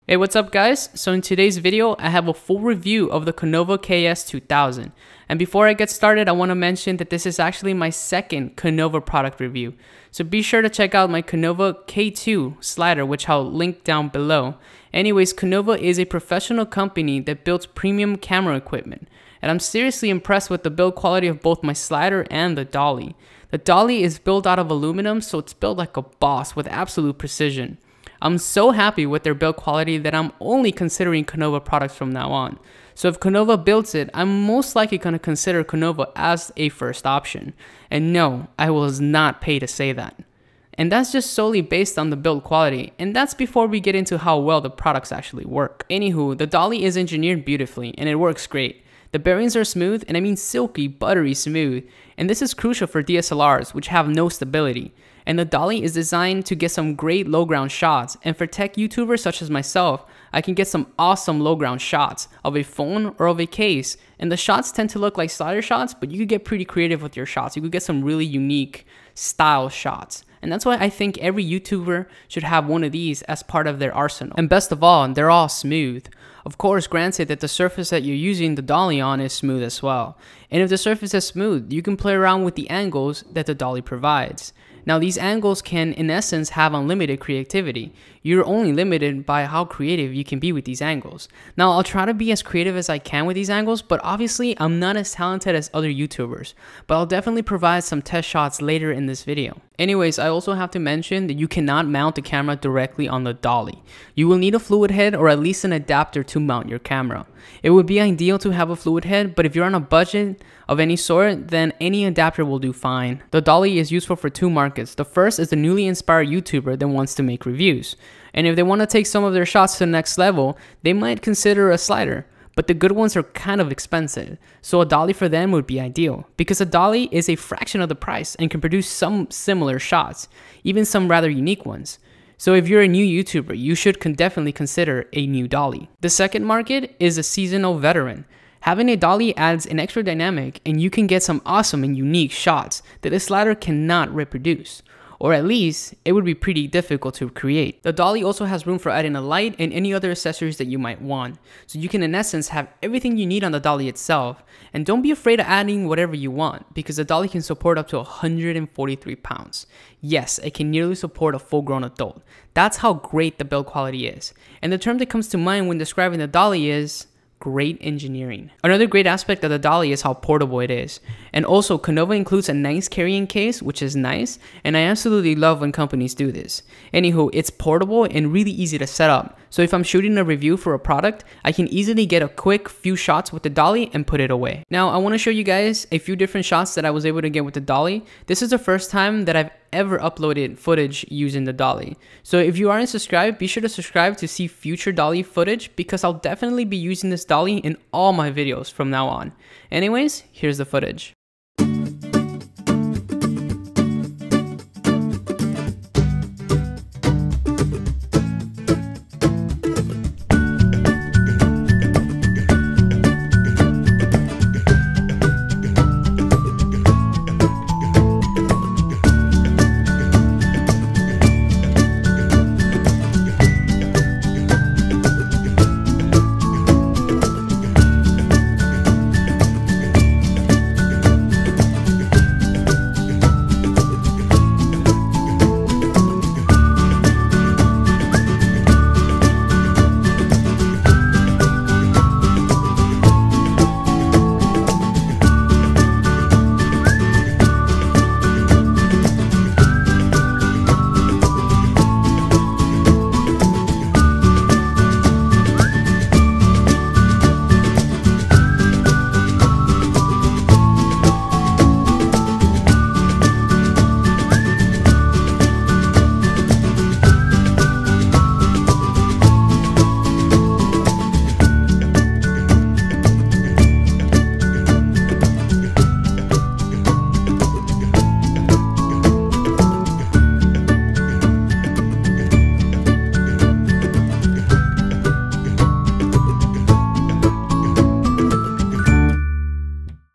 Hey, what's up guys? So in today's video, I have a full review of the Canova KS2000. And before I get started, I want to mention that this is actually my second Canova product review. So be sure to check out my Canova K2 slider, which I'll link down below. Anyways, Canova is a professional company that builds premium camera equipment. And I'm seriously impressed with the build quality of both my slider and the dolly. The dolly is built out of aluminum, so it's built like a boss with absolute precision. I'm so happy with their build quality that I'm only considering Canova products from now on. So if Canova builds it, I'm most likely going to consider Canova as a first option. And no, I was not paid to say that. And that's just solely based on the build quality, and that's before we get into how well the products actually work. Anywho, the dolly is engineered beautifully and it works great. The bearings are smooth, and I mean silky, buttery smooth, and this is crucial for DSLRs which have no stability. And the dolly is designed to get some great low ground shots, and for tech YouTubers such as myself, I can get some awesome low ground shots of a phone or of a case, and the shots tend to look like slider shots, but you could get pretty creative with your shots. You could get some really unique style shots. And that's why I think every YouTuber should have one of these as part of their arsenal. And best of all, they're all smooth. Of course, granted that the surface that you're using the dolly on is smooth as well. And if the surface is smooth, you can play around with the angles that the dolly provides. Now, these angles can, in essence, have unlimited creativity. You're only limited by how creative you can be with these angles. Now, I'll try to be as creative as I can with these angles, but obviously, I'm not as talented as other YouTubers. But I'll definitely provide some test shots later in this video. Anyways, I also have to mention that you cannot mount the camera directly on the dolly. You will need a fluid head or at least an adapter to mount your camera. It would be ideal to have a fluid head, but if you're on a budget of any sort, then any adapter will do fine. The dolly is useful for two markets. The first is the newly inspired YouTuber that wants to make reviews. And if they want to take some of their shots to the next level, they might consider a slider. But the good ones are kind of expensive, so a dolly for them would be ideal, because a dolly is a fraction of the price and can produce some similar shots, even some rather unique ones. So if you're a new YouTuber, you should definitely consider a new dolly. The second market is a seasonal veteran. Having a dolly adds an extra dynamic, and you can get some awesome and unique shots that a slider cannot reproduce. Or at least, it would be pretty difficult to create. The dolly also has room for adding a light and any other accessories that you might want. So you can in essence have everything you need on the dolly itself. And don't be afraid of adding whatever you want, because the dolly can support up to 143 pounds. Yes, it can nearly support a full-grown adult. That's how great the build quality is. And the term that comes to mind when describing the dolly is great engineering. Another great aspect of the dolly is how portable it is. And also, Canova includes a nice carrying case, which is nice, and I absolutely love when companies do this. Anywho, it's portable and really easy to set up. So if I'm shooting a review for a product, I can easily get a quick few shots with the dolly and put it away. Now, I want to show you guys a few different shots that I was able to get with the dolly. This is the first time that I've ever uploaded footage using the dolly. So if you aren't subscribed, be sure to subscribe to see future dolly footage, because I'll definitely be using this dolly in all my videos from now on. Anyways, here's the footage.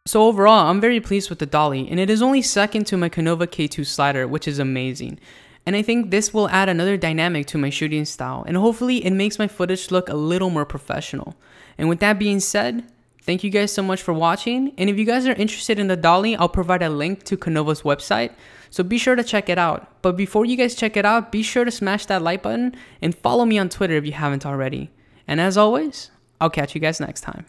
So overall, I'm very pleased with the dolly, and it is only second to my Canova K2 slider, which is amazing. And I think this will add another dynamic to my shooting style, and hopefully it makes my footage look a little more professional. And with that being said, thank you guys so much for watching, and if you guys are interested in the dolly, I'll provide a link to Kanova's website, so be sure to check it out. But before you guys check it out, be sure to smash that like button and follow me on Twitter if you haven't already. And as always, I'll catch you guys next time.